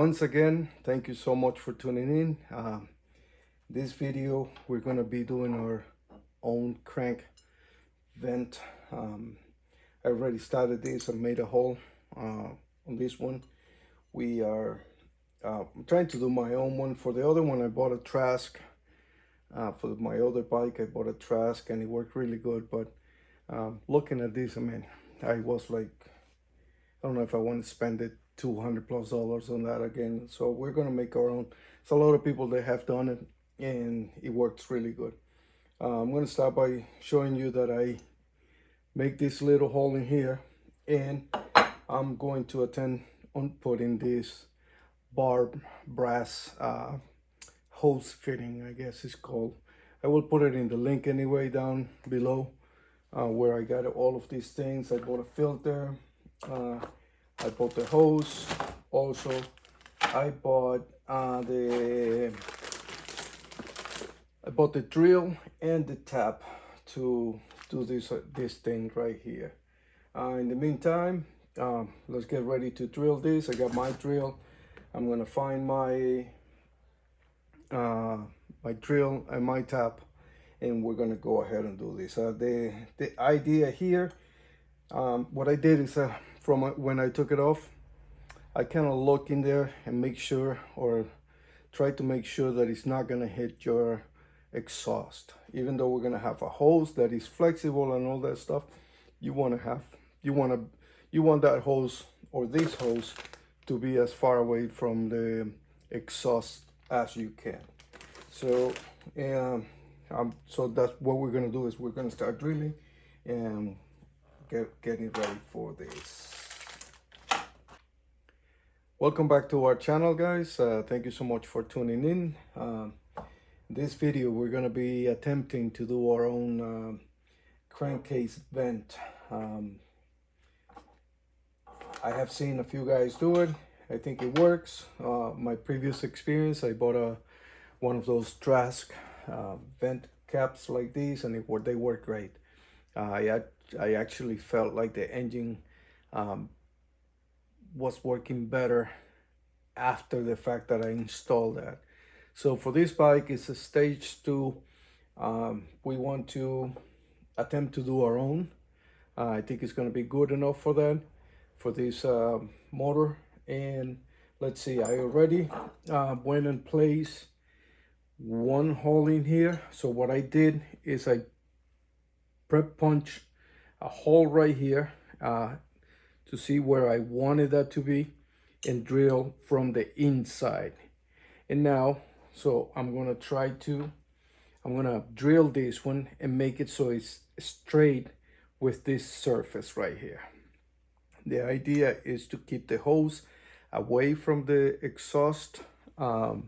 Once again, thank you so much for tuning in. This video, we're gonna be doing our own crank vent. I already started this. I made a hole on this one. We are trying to do my own one. For the other one, I bought a Trask. For my other bike, I bought a Trask and it worked really good. But looking at this, I mean, I was like, I don't know if I want to spend it $200+ on that again. So we're gonna make our own. It's a lot of people that have done it and it works really good. I'm gonna start by showing you that I make this little hole in here, and I'm going to attempt on putting this brass hose fitting, I guess it's called. I will put it in the link anyway down below where I got all of these things. I bought a filter. I bought the hose. Also, I bought the drill and the tap to do this thing right here. In the meantime, let's get ready to drill this. I got my drill. I'm gonna find my my drill and my tap, and we're gonna go ahead and do this. The idea here, what I did is from when I took it off, I kind of look in there and make sure, or try to make sure that it's not gonna hit your exhaust. Even though we're gonna have a hose that is flexible and all that stuff, you want that hose, or this hose, to be as far away from the exhaust as you can. So so that's what we're gonna do, is we're gonna start drilling and getting ready for this. Welcome back to our channel, guys. Thank you so much for tuning in. This video, we're gonna be attempting to do our own crankcase vent. I have seen a few guys do it. I think it works. My previous experience, I bought one of those Trask vent caps like these, and they work great. I actually felt like the engine was working better after the fact that I installed that. So for this bike, it's a stage 2. We want to attempt to do our own. I think it's going to be good enough for that, for this motor. And let's see, I already went and placed one hole in here. So what I did is I prep punch a hole right here to see where I wanted that to be, and drill from the inside. And now, so I'm gonna drill this one and make it so it's straight with this surface right here. The idea is to keep the hose away from the exhaust, so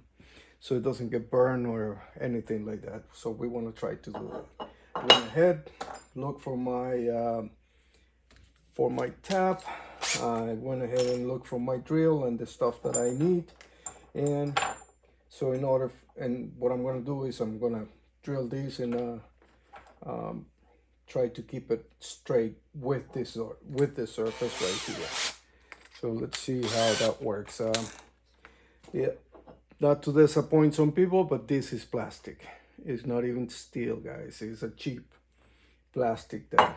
it doesn't get burned or anything like that. So we want to try to do that. Went ahead, look for my tap. I went ahead and looked for my drill and the stuff that I need. And so what I'm going to do is I'm going to drill this and try to keep it straight with the surface right here. So let's see how that works. Yeah, not to disappoint some people, but this is plastic. It's not even steel, guys. It's a cheap plastic that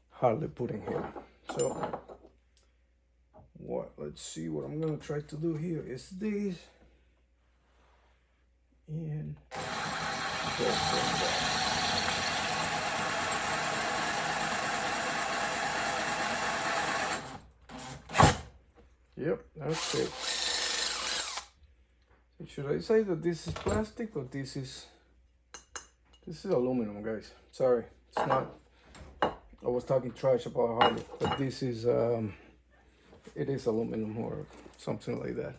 Harley put in here. So let's see what I'm gonna try to do here is this, and go from there. Yep, that's it. Should I say that this is plastic, or this is aluminum, guys? Sorry, it's not. I was talking trash about Harley, but this is it is aluminum or something like that.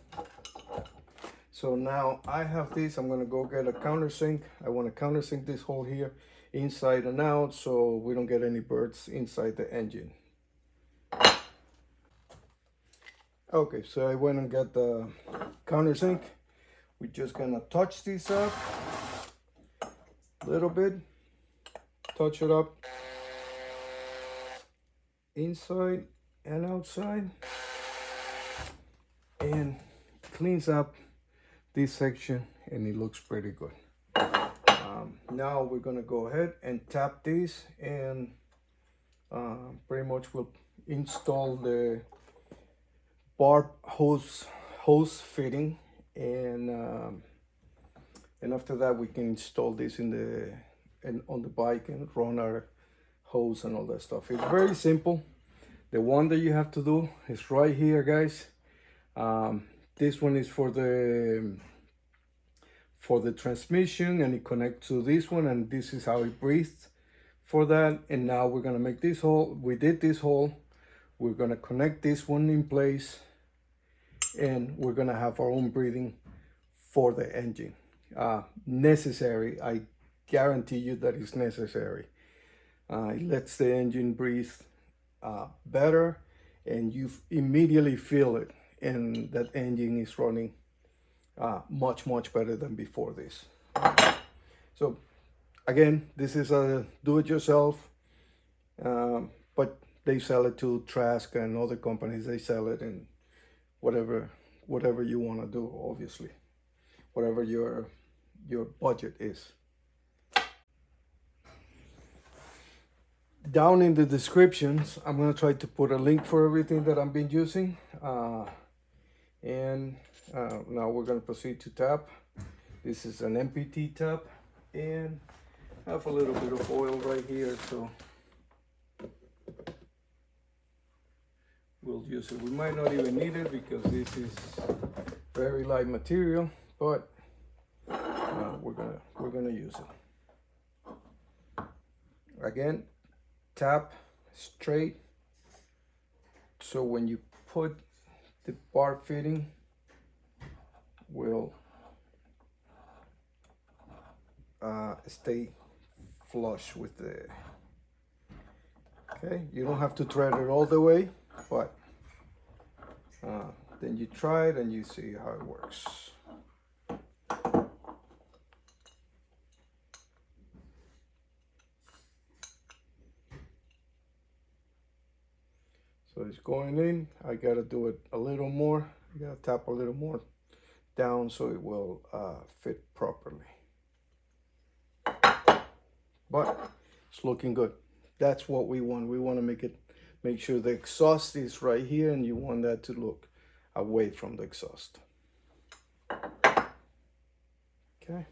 So now I have this. I'm gonna go get a countersink. I want to countersink this hole here inside and out, so we don't get any birds inside the engine. Okay, so I went and got the countersink. We're just gonna touch this up a little bit, touch it up inside and outside. and cleans up this section, and it looks pretty good. Now we're gonna go ahead and tap this, and pretty much we'll install the barb hose fitting, and after that we can install this on the bike and run our hose and all that stuff. It's very simple. The one that you have to do is right here, guys. This one is for the transmission, and it connects to this one, and this is how it breathes for that. And now we're gonna make this hole. We did this hole. We're gonna connect this one in place, and we're gonna have our own breathing for the engine. Necessary. I guarantee you that it's necessary. It lets the engine breathe better, and you immediately feel it, and that engine is running much better than before this. So again, this is a do-it-yourself, but they sell it to Trask and other companies. They sell it in whatever you want to do, obviously, whatever your budget is. Down in the descriptions, I'm going to try to put a link for everything that I've been using. Now we're going to proceed to tap. This is an MPT tap, and I have a little bit of oil right here, so we'll use it. We might not even need it because this is very light material, but we're gonna use it. Again, tap straight, so when you put the barb fitting, will stay flush with the. Okay, you don't have to thread it all the way, but then you try it and you see how it works. So it's going in. I gotta do it a little more. I gotta tap a little more down so it will fit properly. But it's looking good. That's what we want. We want to make sure the exhaust is right here, and you want that to look away from the exhaust. Okay.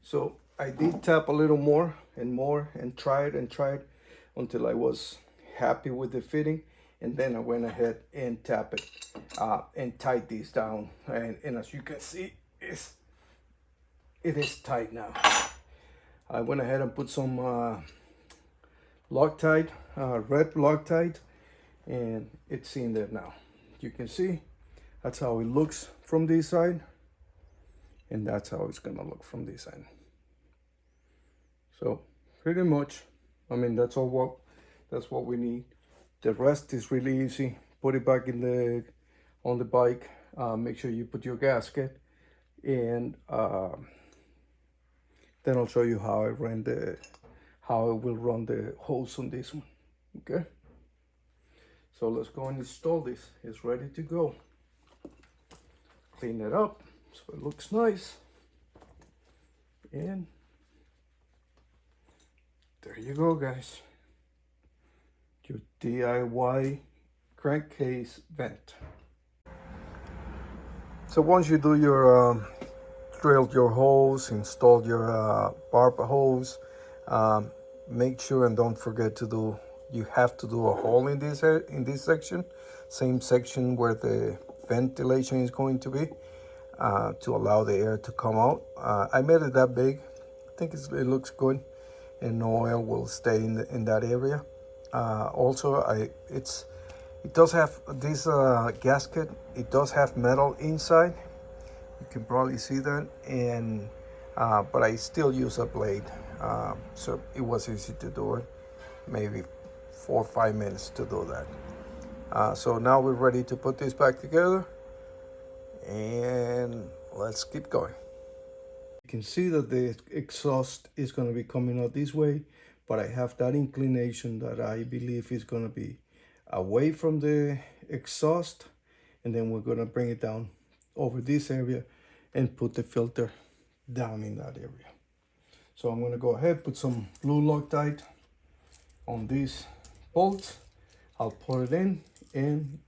So I did tap a little more and tried until I was happy with the fitting, and then I went ahead and tapped it and tied these down, and as you can see, it is tight now. I went ahead and put some Loctite, red Loctite, and it's in there now. You can see that's how it looks from this side, and that's how it's gonna look from this side. So pretty much, I mean, that's what we need. The rest is really easy. Put it back on the bike. Make sure you put your gasket, and then I'll show you how I will run the hose on this one. Okay. So let's go and install this. It's ready to go. Clean it up so it looks nice, and there you go, guys. Your DIY crankcase vent. So once you do your drilled your hose, installed your barb hose, make sure and don't forget to do. You have to do a hole in this section, same section where the ventilation is going to be, to allow the air to come out. I made it that big. I think it looks good, and no oil will stay in that area. Also, it does have this gasket. It does have metal inside. You can probably see that, and but I still use a blade, so it was easy to do it. Maybe 4 or 5 minutes to do that. So now we're ready to put this back together, and let's keep going. You can see that the exhaust is going to be coming out this way, but I have that inclination that I believe is gonna be away from the exhaust, and then we're gonna bring it down over this area and put the filter down in that area. So I'm gonna go ahead, put some blue Loctite on these bolts. I'll put it in and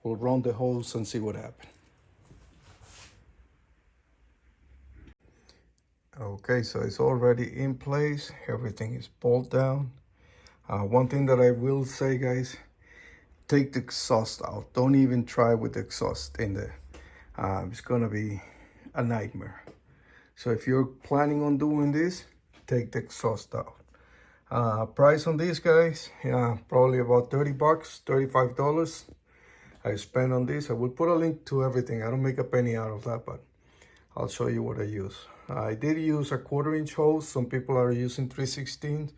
we'll run the hose and see what happens. Okay, so it's already in place. Everything is bolted down. One thing that I will say, guys, take the exhaust out. Don't even try with the exhaust in there. It's gonna be a nightmare. So if you're planning on doing this, take the exhaust out. Price on these, guys, probably about 30 bucks, $35 I spent on this. I will put a link to everything. I don't make a penny out of that, but I'll show you what I use. I did use a 1/4-inch hose. Some people are using 3/16,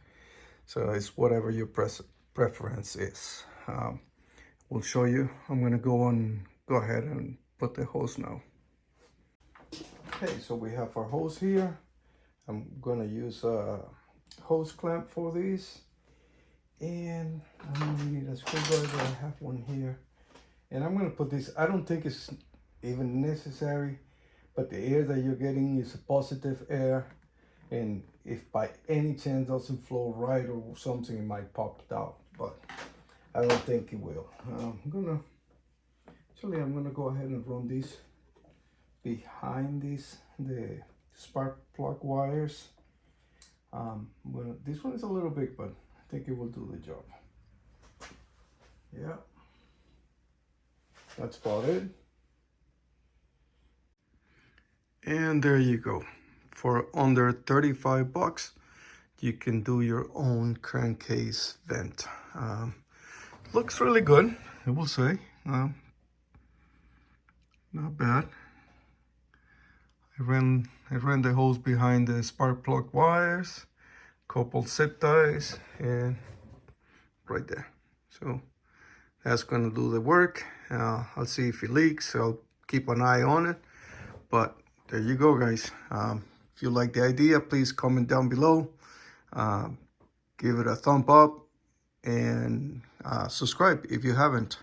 so it's whatever your preference is. We'll show you. I'm gonna go ahead and put the hose now. Okay, so we have our hose here. I'm gonna use a hose clamp for this, and I'm gonna need a screwdriver. I have one here, and I'm gonna put this. I don't think it's even necessary, but the air that you're getting is a positive air, and if by any chance doesn't flow right or something, it might pop out, but I don't think it will. I'm gonna go ahead and run this behind the spark plug wires. This one is a little big, but I think it will do the job. Yeah, that's about it. And there you go. For under 35 bucks, you can do your own crankcase vent. Looks really good, I will say. Not bad. I ran the hose behind the spark plug wires, couple zip ties, and right there. So that's gonna do the work. I'll see if it leaks. I'll keep an eye on it. But there you go, guys. If you like the idea, please comment down below. Give it a thumb up and subscribe if you haven't.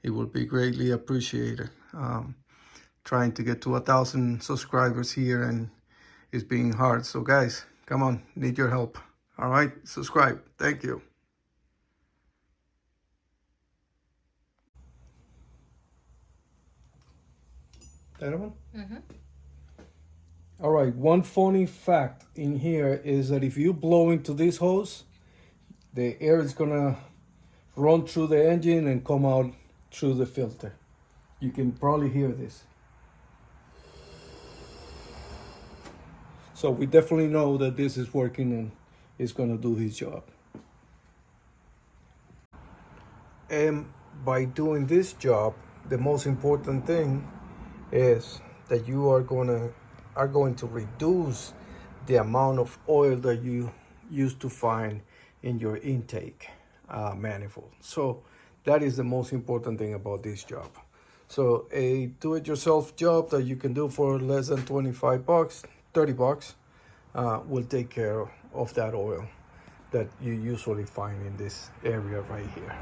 It will be greatly appreciated. Trying to get to 1,000 subscribers here, and it's being hard. So guys, come on, need your help. All right, subscribe. Thank you. That one? Mm-hmm. All right, one funny fact in here is that if you blow into this hose, the air is gonna run through the engine and come out through the filter. You can probably hear this. So we definitely know that this is working and it's gonna do his job. And by doing this job, the most important thing is that you are going to reduce the amount of oil that you used to find in your intake manifold. So that is the most important thing about this job. So a do-it-yourself job that you can do for less than 25 bucks, 30 bucks, will take care of that oil that you usually find in this area right here.